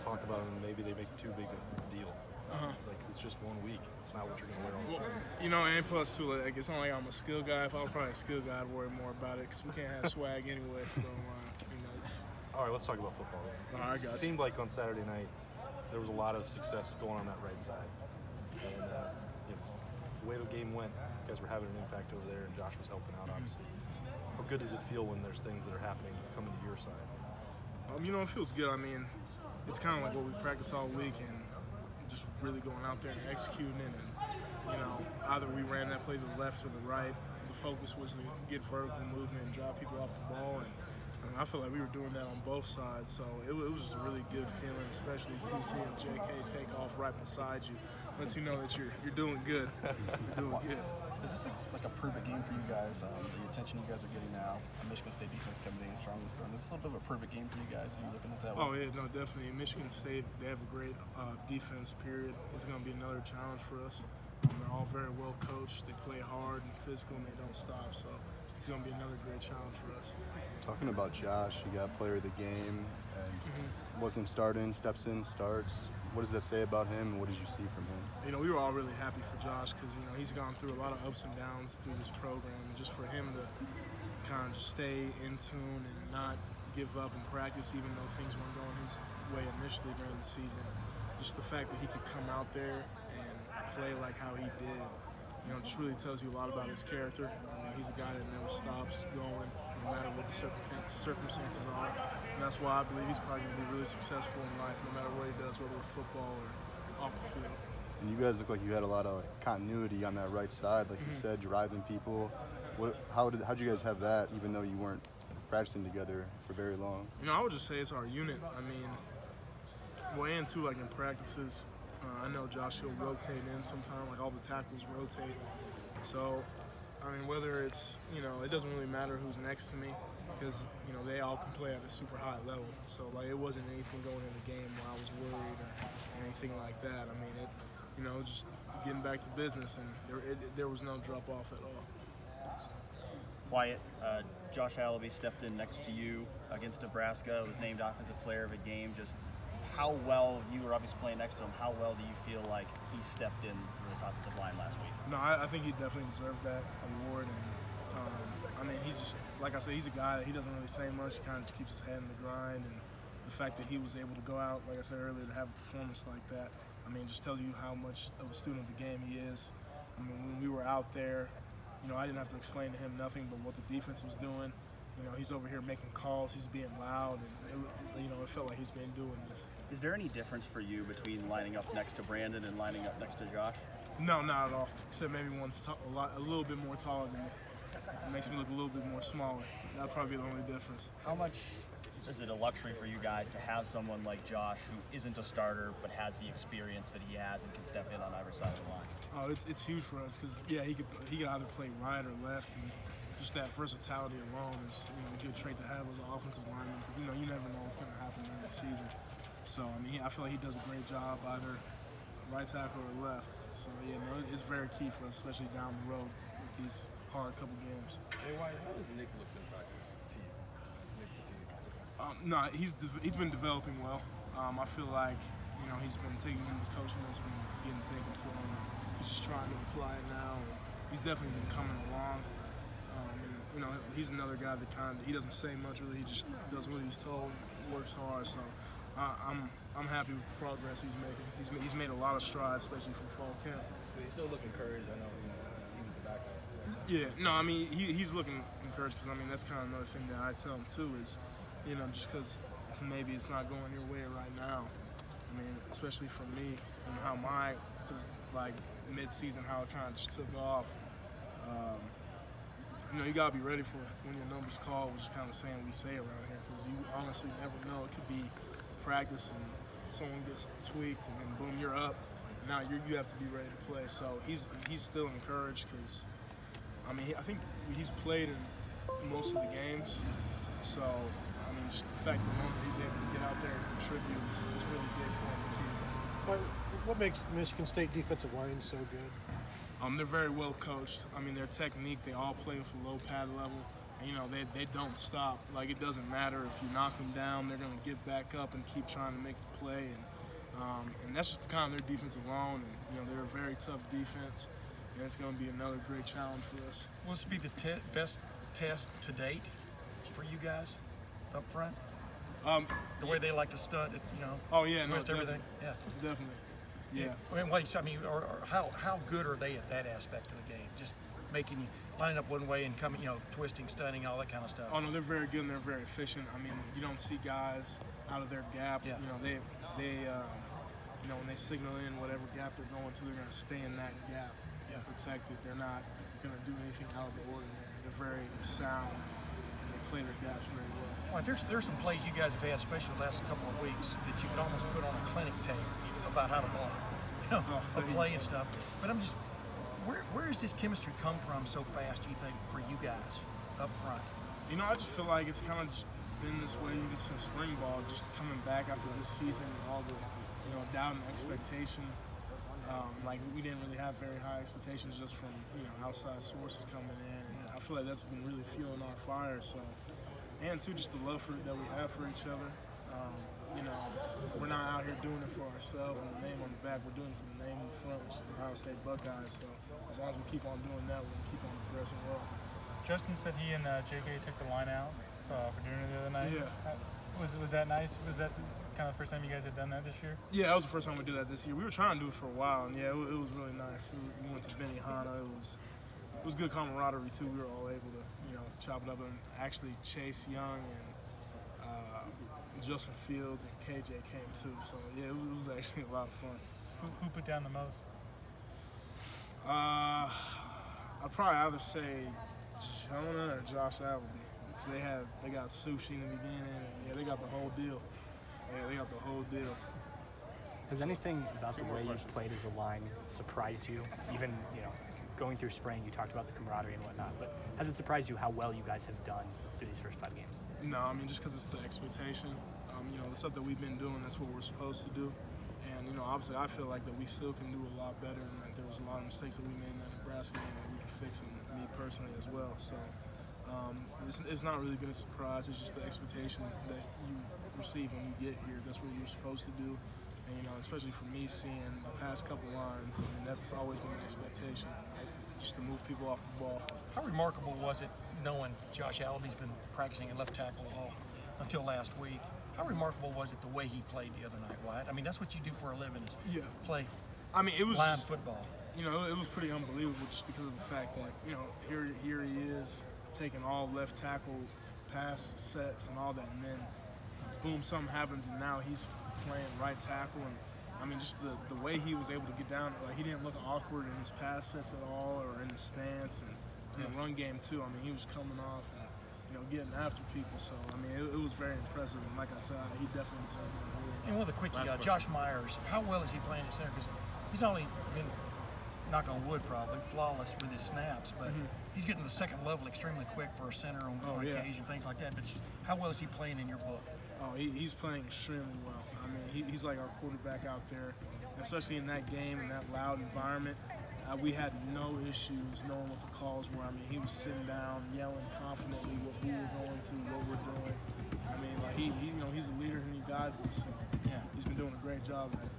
talk about it and maybe they make too big a deal. Like, it's just 1 week. It's not what you're going to wear all the time. You know, and plus, too, like, it's not like I'm a skill guy. If I was probably a skill guy, I'd worry more about it because we can't have swag anyway if we don't line. You know, All right, let's talk about football. All right, I got It seemed like on Saturday night there was a lot of success going on that right side. And, the way the game went, you guys were having an impact over there, and Josh was helping out, obviously. How good does it feel when there's things that are happening coming to your side? You know, it feels good. I mean, it's kind of like what we practice all week and just really going out there and executing it. And, you know, either we ran that play to the left or the right. The focus was to get vertical movement and drive people off the ball. And I feel like we were doing that on both sides. So it was just a really good feeling, especially TC and JK take off right beside you. Lets you know that you're doing good. You're doing good. Is this like a prove-it game for you guys? The attention you guys are getting now, Michigan State defense coming in strong and starting. Is this a little bit of a prove-it game for you guys? Are you looking at that way? Oh, yeah, no, definitely. Michigan State, they have a great defense, period. It's going to be another challenge for us. They're all very well coached. They play hard and physical, and they don't stop. So it's going to be another great challenge for us. Talking about Josh, he got player of the game and wasn't starting, steps in, starts. What does that say about him, and what did you see from him? You know, we were all really happy for Josh because, you know, he's gone through a lot of ups and downs through this program. And just for him to kind of just stay in tune and not give up in practice, even though things weren't going his way initially during the season. Just the fact that he could come out there and play like how he did, you know, just really tells you a lot about his character. I mean, he's a guy that never stops going, no matter what the circumstances are. And that's why I believe he's probably going to be really successful in life, no matter what he does, whether it's football or off the field. And you guys look like you had a lot of continuity on that right side, like you said, driving people. How'd you guys have that, even though you weren't practicing together for very long? You know, I would just say it's our unit. I mean, well, and too, like in practices, I know Josh will rotate in sometime, like all the tackles rotate. So, I mean, whether it's, you know, it doesn't really matter who's next to me because, you know, they all can play at a super high level. So, like, it wasn't anything going in the game where I was worried or anything like that. I mean, it, you know, just getting back to business, and there was no drop off at all. Wyatt, Josh Allaby stepped in next to you against Nebraska, was named Offensive Player of the Game. Just how well, you were obviously playing next to him, how well do you feel like he stepped in for this offensive line last week? No, I think he definitely deserved that award. And I mean, he's just, like I said, he's a guy that he doesn't really say much. He kind of just keeps his head in the grind. And the fact that he was able to go out, like I said earlier, to have a performance like that, I mean, just tells you how much of a student of the game he is. I mean, when we were out there, you know, I didn't have to explain to him nothing but what the defense was doing. You know, he's over here making calls, he's being loud, and, you know, it felt like he's been doing this. Is there any difference for you between lining up next to Brandon and lining up next to Josh? No, not at all. Except maybe one's a little bit more taller than me. It makes me look a little bit more smaller. That'll probably be the only difference. How much is it a luxury for you guys to have someone like Josh who isn't a starter but has the experience that he has and can step in on either side of the line? Oh, it's huge for us because, yeah, he could either play right or left, and just that versatility alone is, you know, a good trait to have as an offensive lineman because, you know, you never know what's going to happen during the season. So, I mean, I feel like he does a great job either right tackle or left. So, yeah, no, it's very key for us, especially down the road with these hard couple games. Hey, Wyatt, how does Nick look in practice to you? No, he's been developing well. I feel like, you know, he's been taking in the coaching that's been getting taken to him. And he's just trying to apply it now, and he's definitely been coming along. And, you know, he's another guy that he doesn't say much really. He just does what he's told, works hard. So I'm happy with the progress he's making. He's made a lot of strides, especially from fall camp. He's still looking encouraged. I know he was the backup. Yeah, no, I mean, he's looking encouraged because, I mean, that's kind of another thing that I tell him too is, you know, just because maybe it's not going your way right now. I mean, especially for me and how like mid-season, how it kind of just took off. You know, you got to be ready for it when your number's called, which is kind of saying we say around here, because you honestly never know. It could be practice and someone gets tweaked and then boom, you're up. Now you have to be ready to play. So he's still encouraged because, I mean, I think he's played in most of the games. So, I mean, just the fact alone that he's able to get out there and contribute is really big for him. What makes Michigan State defensive line so good? They're very well coached. I mean, their technique, they all play with a low pad level. And, they don't stop. Like, it doesn't matter if you knock them down, they're going to get back up and keep trying to make the play. And that's just kind of their defense alone. And, they're a very tough defense. And it's going to be another great challenge for us. Will this be the best test to date for you guys up front? The way they like to stunt it, Oh, yeah, twist everything. Yeah, definitely. Yeah. Or how good are they at that aspect of the game? Just making you lining up one way and coming, twisting, stunning, all that kind of stuff. Oh no, they're very good and they're very efficient. I mean, you don't see guys out of their gap. Yeah. They when they signal in whatever gap they're going to, they're going to stay in that gap and protect it. They're not going to do anything out of the ordinary. They're very sound and they play their gaps very well. Well, there's some plays you guys have had, especially the last couple of weeks, that you could almost put on a clinic tape about how to block, a play and stuff. But I'm just, where does this chemistry come from so fast, do you think, for you guys up front? I just feel like it's kind of just been this way even since spring ball, just coming back after this season and all the, doubt and expectation. Like, we didn't really have very high expectations just from, outside sources coming in. And I feel like that's been really fueling our fire. So, and too, just the love that we have for each other. We're not out here doing it for ourselves and the name on the back. We're doing it for the name on the front, which is the Ohio State Buckeyes. So as long as we keep on doing that, we're going to keep on progressing well. Justin said he and JK took the line out for dinner the other night. Yeah. Was that nice? Was that kind of the first time you guys had done that this year? Yeah, that was the first time we did that this year. We were trying to do it for a while, and yeah, it was really nice. We went to Benihana. It was good camaraderie too. We were all able to, chop it up, and actually Chase Young and Justin Fields and KJ came too. So yeah, it was actually a lot of fun. Who put down the most? I'd probably either say Jonah or Josh Appleby, because they got sushi in the beginning, and they got the whole deal. Yeah, they got the whole deal. Has anything about the way you've played as a line surprised you? Even, going through spring, you talked about the camaraderie and whatnot, but has it surprised you how well you guys have done through these first 5 games? No, I mean, just because it's the expectation. The stuff that we've been doing, that's what we're supposed to do. And, obviously I feel like that we still can do a lot better, and that there was a lot of mistakes that we made in that Nebraska game that we can fix, and me personally as well. So it's not really been a surprise. It's just the expectation that you receive when you get here. That's what you're supposed to do. And, especially for me, seeing the past couple lines, I mean, that's always been the expectation, just to move people off the ball. How remarkable was it knowing Josh Allaby's been practicing at left tackle until last week? How remarkable was it the way he played the other night, Wyatt? I mean, that's what you do for a living is play it was line football. It was pretty unbelievable just because of the fact that, here he is taking all left tackle pass sets and all that, and then boom, something happens, and now he's playing right tackle. And I mean, just the way he was able to get down, like, he didn't look awkward in his pass sets at all or in his stance, and in the run game too. I mean, he was coming off and getting after people. So I mean, it was very impressive, and like I said, he definitely deserved it. And with a quickie, Josh Myers, how well is he playing at center? Because he's only been, knock on wood, probably flawless with his snaps, but he's getting to the second level extremely quick for a center on occasion, things like that. But how well is he playing in your book? Oh, he's playing extremely well. I mean, he's like our quarterback out there, especially in that game, in that loud environment. We had no issues knowing what the calls were. I mean, he was sitting down, yelling confidently who we're going to, what we're doing. I mean, like he's a leader and he guides us. So he's been doing a great job at it.